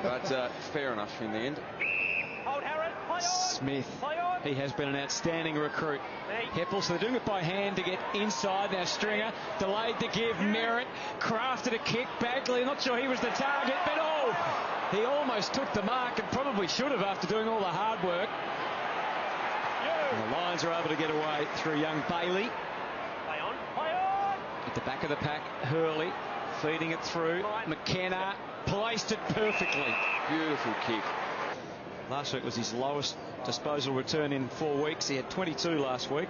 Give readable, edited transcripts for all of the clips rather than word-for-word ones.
But fair enough in the end. Smith, he has been an outstanding recruit. Heppel, so they're doing it by hand to get inside. Now Stringer delayed to give Merritt, crafted a kick. Bagley, not sure he was the target, but he almost took the mark and probably should have after doing all the hard work. And the Lions are able to get away through young Bailey. At the back of the pack, Hurley feeding it through. McKenna placed it perfectly. Beautiful kick. Last week was his lowest disposal return in 4 weeks. He had 22 last week.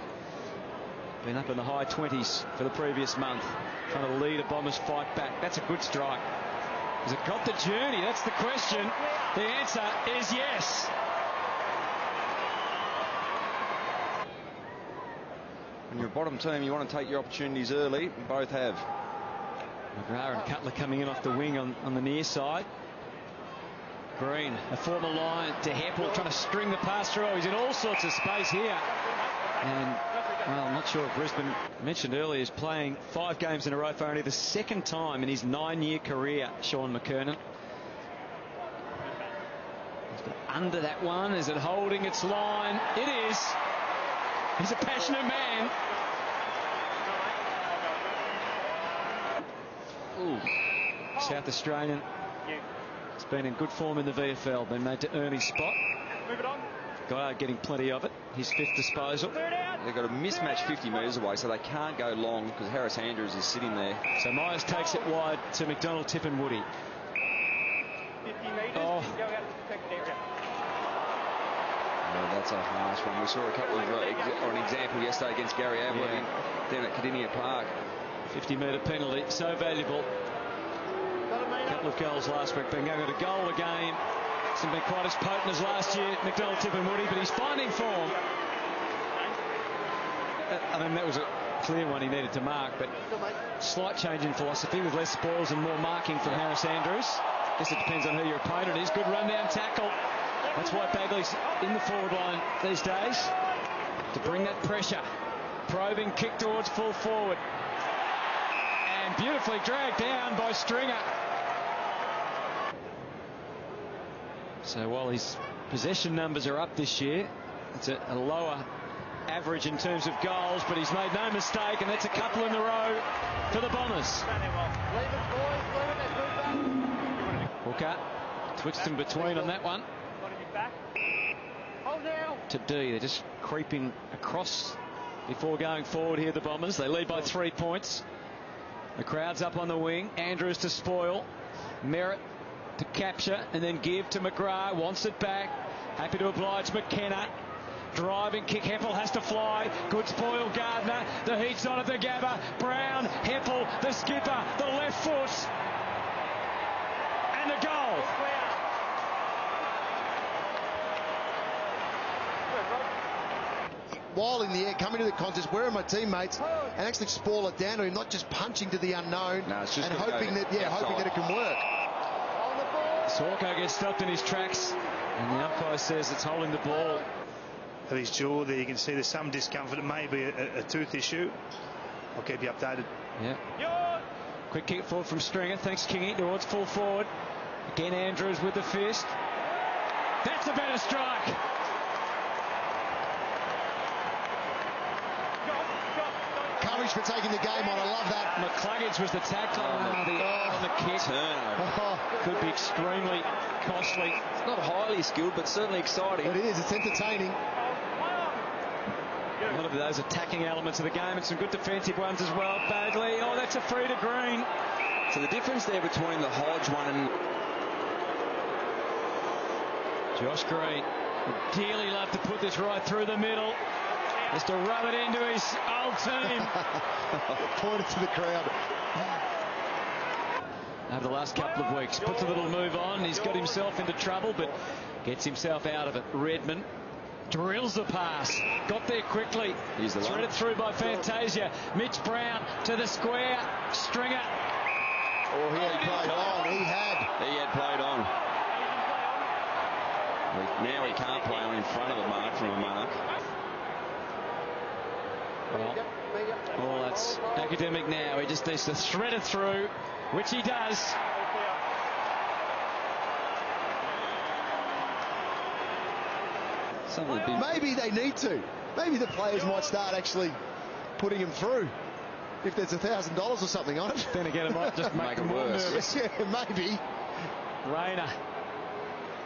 Been up in the high 20s for the previous month. Trying to lead a Bombers fight back. That's a good strike. Has it got the journey? That's the question. The answer is yes. When you're a bottom team, you want to take your opportunities early. Both have. McGrath and Cutler coming in off the wing on the near side. Green, a former Lion, to Heppel, trying to string the pass through. He's in all sorts of space here. And, well, I'm not sure if Brisbane, mentioned earlier, is playing 5 games in a row for only the 2nd time in his 9-year career, Sean McKernan. He's got under that one. Is it holding its line? It is. He's a passionate man. Ooh. South Australian. It's been in good form in the VFL. Been made to earn his spot. Move it on. Goddard getting plenty of it. His 5th disposal. They've got a mismatch 50 metres away, so they can't go long because Harris Andrews is sitting there. So Myers takes it wide to McDonald, Tip and Woody. 50 metres. Go out to the protected area. Oh, that's a harsh one. We saw a couple of, or an example yesterday against Gary Ablett down at Cardinia Park. 50-metre penalty, so valuable. A couple of goals last week, been going at a goal a game. Hasn't been quite as potent as last year, McDonald, Tip and Woody, but he's finding form. I mean, that was a clear one he needed to mark, but slight change in philosophy with less spoils and more marking from Harris Andrews. Guess it depends on who your opponent is. Good run-down tackle. That's why Bagley's in the forward line these days, to bring that pressure. Probing kick towards full forward. And beautifully dragged down by Stringer. So while his possession numbers are up this year, it's a lower average in terms of goals, but he's made no mistake, and that's a couple in a row for the Bombers. Hooker twitched in between on that one. To D, they're just creeping across before going forward here, the Bombers. They lead by 3 points. The crowd's up on the wing. Andrews to spoil. Merritt to capture and then give to McGrath. Wants it back. Happy to oblige McKenna. Driving kick. Heppel has to fly. Good spoil, Gardner. The heat's on at the Gabba. Brown, Heppel, the skipper, the left foot. And the goal. While in the air, coming to the contest, where are my teammates, and actually spoil it down to him, not just punching to the unknown, it's just and hoping that it can work. Sorko gets stopped in his tracks, and the umpire says it's holding the ball. At his jaw there, you can see there's some discomfort. It may be a tooth issue. I'll keep you updated. Yeah. Quick kick forward from Stringer. Thanks, Kingy, towards full forward. Again, Andrews with the fist. That's a better strike. Courage for taking the game on. I love that. McCluggage was the tackle on the kick. Turnover. Could be extremely costly. It's not highly skilled, but certainly exciting. It is. It's entertaining. A lot of those attacking elements of the game and some good defensive ones as well. Bagley, that's a free to Green. So the difference there between the Hodge one and Josh Green would dearly love to put this right through the middle. Just to rub it into his old team. Pointed to the crowd. Over the last couple of weeks, puts a little move on. He's got himself into trouble, but gets himself out of it. Redmond drills the pass. Got there quickly. Threaded through by Fantasia. Mitch Brown to the square. Stringer. Oh, he had played on. He had played on. Now he can't play on in front of a mark from a mark. Well, that's academic now. He just needs to thread it through, which he does. Something big. Maybe they need to. Maybe the players might start actually putting him through. If there's $1,000 or something on it. Then again, it might just make them more nervous. Yeah, maybe. Rayner.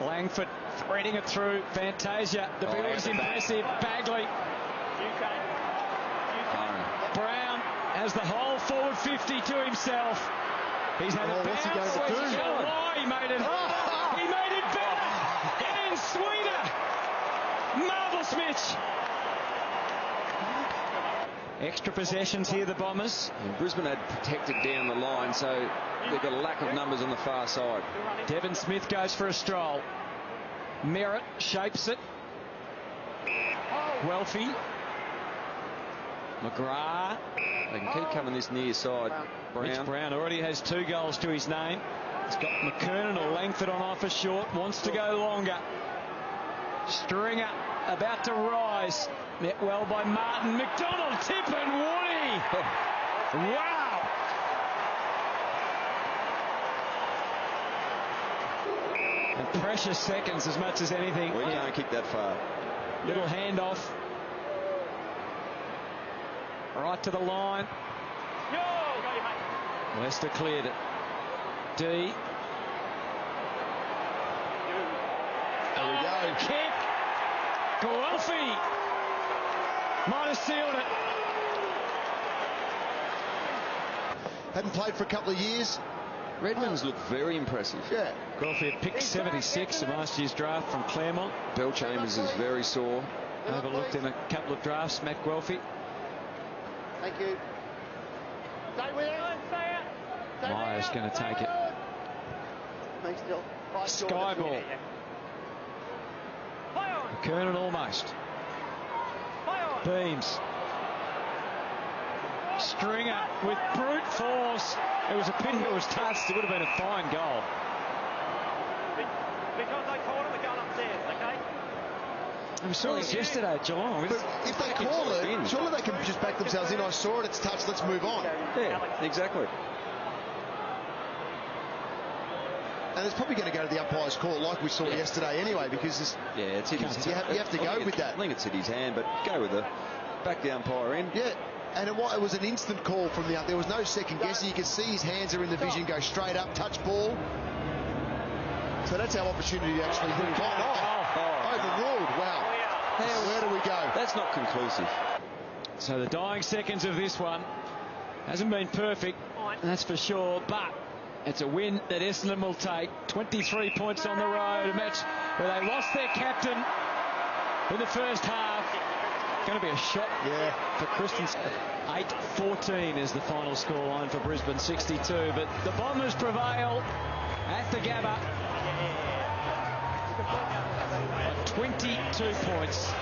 Langford threading it through. Fantasia. The build is impressive. Bagley. Brown has the whole forward 50 to himself. He's had a what's he going to do? Oh, he made it. He made it better and sweeter. Marvellous Mitch. Extra possessions here, the Bombers. And Brisbane had protected down the line, so they've got a lack of numbers on the far side. Devon Smith goes for a stroll. Merritt shapes it. Welfie. McGrath. They can keep coming this near side. Mitch Brown already has 2 goals to his name. He's got McKernan or Langford on offer short. Wants to go longer. Stringer about to rise. Met well by Martin. McDonald, tip and Woody. Wow. And precious seconds as much as anything. We can't kick that far. Little handoff. Right to the line. Leicester cleared it. D. There we go. Kick. Guelphy might have sealed it. Hadn't played for a couple of years. Redmond's look very impressive. Yeah. Guelphy had picked 76 in last year's draft from Claremont. Bell Chambers is very sore. Overlooked in a couple of drafts, Matt Guelphy. Thank you. Myers going to take it. Sky ball. Kernan almost. Beams. Stringer with brute force. It was a pity it was touched. It would have been a fine goal. Because I called him, we're going upstairs, okay? We saw this yesterday at Geelong. But if they call it, surely they can just back themselves in. I saw it, it's touched, let's move on. Yeah, exactly. And it's probably going to go to the umpire's call like we saw yesterday anyway, because it's hit his you have to go with that. I think it's hit his hand, but go with back the umpire in. Yeah, and it was an instant call from the there was no second guessing. You could see his hands are in the vision, go straight up, touch ball. So that's our opportunity to actually move on. Overruled. Wow. Where do we go? That's not conclusive. So the dying seconds of this one hasn't been perfect, that's for sure, but it's a win that Essendon will take. 23 points on the road, a match where they lost their captain in the first half. Going to be a shot for Christensen. 8-14 is the final scoreline for Brisbane, 62. But the Bombers prevail at the Gabba. 22 points.